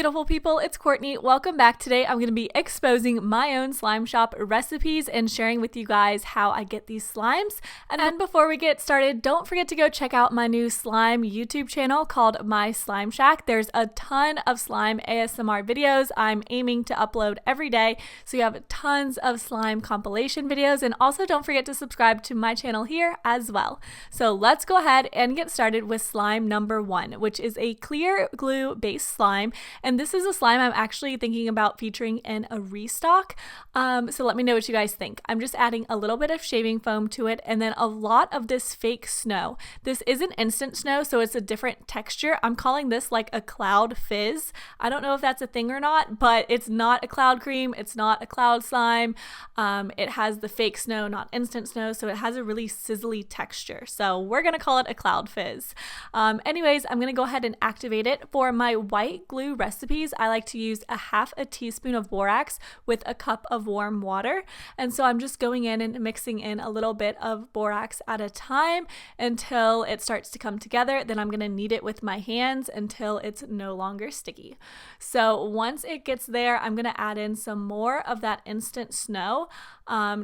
beautiful people, it's Courtney. Welcome back. Today I'm going to be exposing my own slime shop recipes and sharing with you guys how I get these slimes. And before we get started, don't forget to go check out my new slime YouTube channel called MySlimeShack. There's a ton of slime ASMR videos I'm aiming to upload every day, so you have tons of slime compilation videos. And also don't forget to subscribe to my channel here as well. So let's go ahead and get started with slime number 1, which is a clear glue based slime. And this is a slime I'm actually thinking about featuring in a restock. So let me know what you guys think. I'm just adding a little bit of shaving foam to it and then a lot of this fake snow. This isn't instant snow, so it's a different texture. I'm calling this like a cloud fizz. I don't know if that's a thing or not, but it's not a cloud cream. It's not a cloud slime. It has the fake snow, not instant snow, so it has a really sizzly texture. So we're going to call it a cloud fizz. Anyways, I'm going to go ahead and activate it. For my white glue recipes, I like to use a half a teaspoon of borax with a cup of warm water. And so I'm just going in and mixing in a little bit of borax at a time until it starts to come together. Then I'm going to knead it with my hands until it's no longer sticky. So once it gets there, I'm going to add in some more of that instant snow,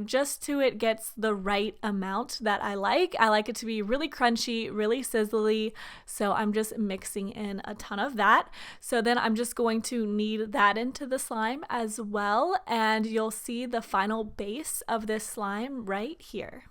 just till it gets the right amount that I like. I like it to be really crunchy, really sizzly. So I'm just mixing in a ton of that. So then I'm just going to knead that into the slime as well, and you'll see the final base of this slime right here.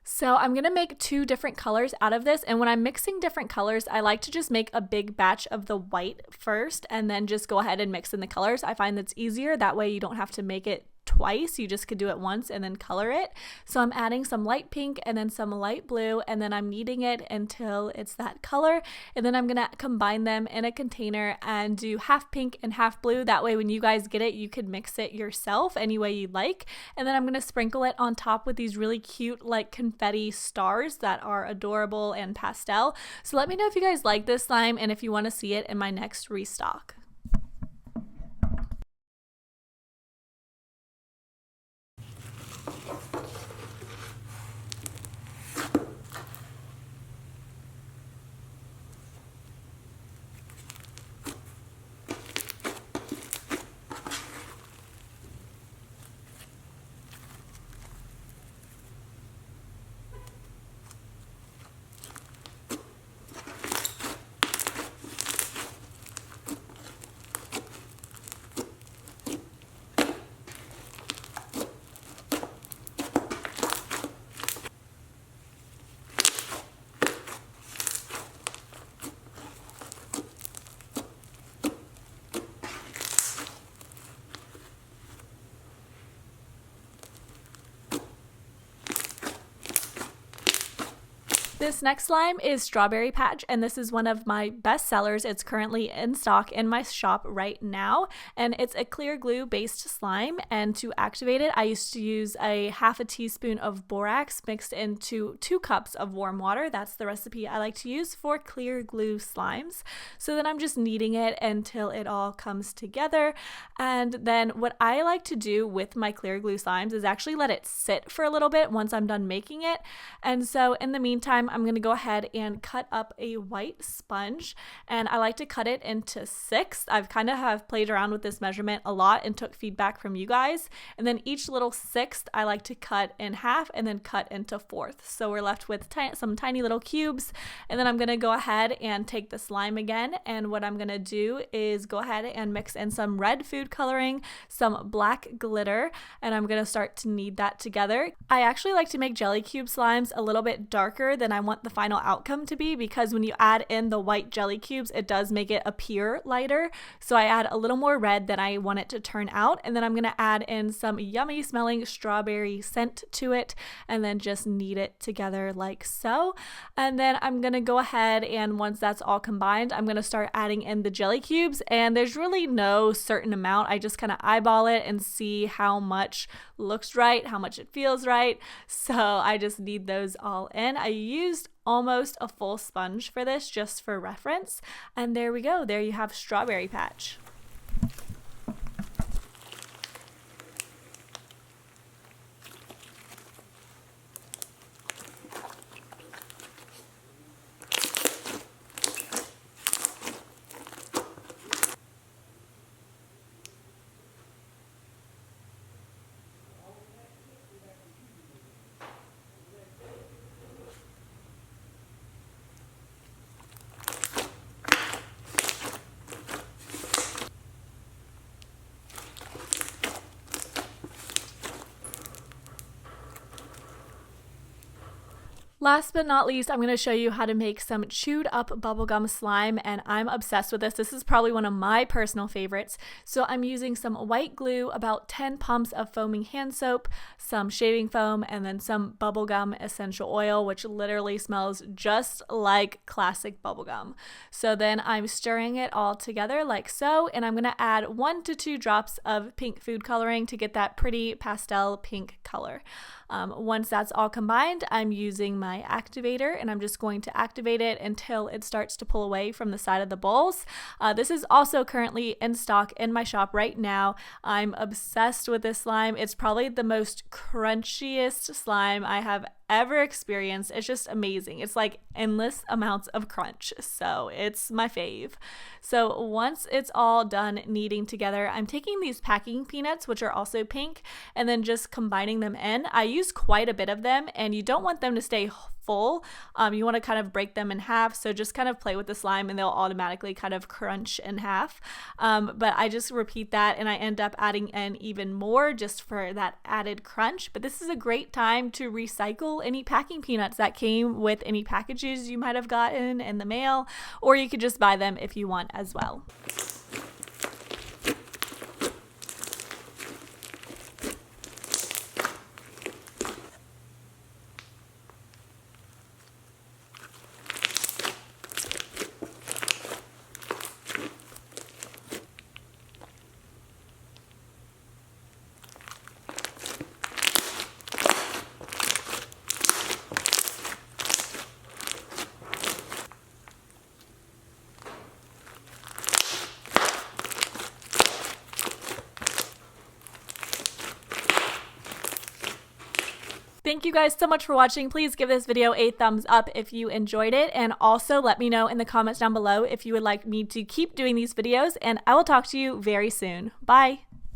So I'm going to make 2 different colors out of this, and when I'm mixing different colors, I like to just make a big batch of the white first and then just go ahead and mix in the colors. I find that's easier. That way you don't have to make it twice. You just could do it once and then color it. So I'm adding some light pink and then some light blue, and then I'm kneading it until it's that color, and then I'm gonna combine them in a container and do half pink and half blue. That way when you guys get it, you could mix it yourself any way you like. And then I'm gonna sprinkle it on top with these really cute like confetti stars that are adorable and pastel. So let me know if you guys like this slime and if you want to see it in my next restock. This next slime is Strawberry Patch, and this is one of my best sellers. It's currently in stock in my shop right now, and it's a clear glue based slime. And to activate it, I used to use a half a teaspoon of borax mixed into 2 cups of warm water. That's the recipe I like to use for clear glue slimes. So then I'm just kneading it until it all comes together. And then what I like to do with my clear glue slimes is actually let it sit for a little bit once I'm done making it. And so in the meantime, I'm going to go ahead and cut up a white sponge, and I like to cut it into 6. I've kind of have played around with this measurement a lot and took feedback from you guys. And then each little 6th I like to cut in half and then cut into 4ths. So we're left with some tiny little cubes. And then I'm going to go ahead and take the slime again, and what I'm going to do is go ahead and mix in some red food coloring, some black glitter, and I'm going to start to knead that together. I actually like to make jelly cube slimes a little bit darker than I want the final outcome to be, because when you add in the white jelly cubes, it does make it appear lighter. So I add a little more red than I want it to turn out, and then I'm going to add in some yummy smelling strawberry scent to it, and then just knead it together like so. And then I'm going to go ahead, and once that's all combined, I'm going to start adding in the jelly cubes, and there's really no certain amount. I just kind of eyeball it and see how much looks right, how much it feels right. So I just knead those all in. I used almost a full sponge for this just for reference. And there we go. There you have Strawberry Patch. Last but not least, I'm going to show you how to make some chewed up bubblegum slime, and I'm obsessed with this. This is probably one of my personal favorites. So I'm using some white glue, about 10 pumps of foaming hand soap, some shaving foam, and then some bubblegum essential oil, which literally smells just like classic bubblegum. So then I'm stirring it all together like so, and I'm going to add 1 to 2 drops of pink food coloring to get that pretty pastel pink color. Once that's all combined, I'm using my activator, and I'm just going to activate it until it starts to pull away from the side of the bowls. This is also currently in stock in my shop right now. I'm obsessed with this slime. It's probably the most crunchiest slime I have ever experienced. It's just amazing. It's like endless amounts of crunch. So it's my fave. So once it's all done kneading together, I'm taking these packing peanuts, which are also pink, and then just combining them in. I use quite a bit of them, and you don't want them to stay full. You want to kind of break them in half, so just kind of play with the slime and they'll automatically kind of crunch in half. But I just repeat that, and I end up adding in even more just for that added crunch. But this is a great time to recycle any packing peanuts that came with any packages you might have gotten in the mail, or you could just buy them if you want as well. Thank you guys so much for watching. Please give this video a thumbs up if you enjoyed it, and also let me know in the comments down below if you would like me to keep doing these videos, and I will talk to you very soon. Bye!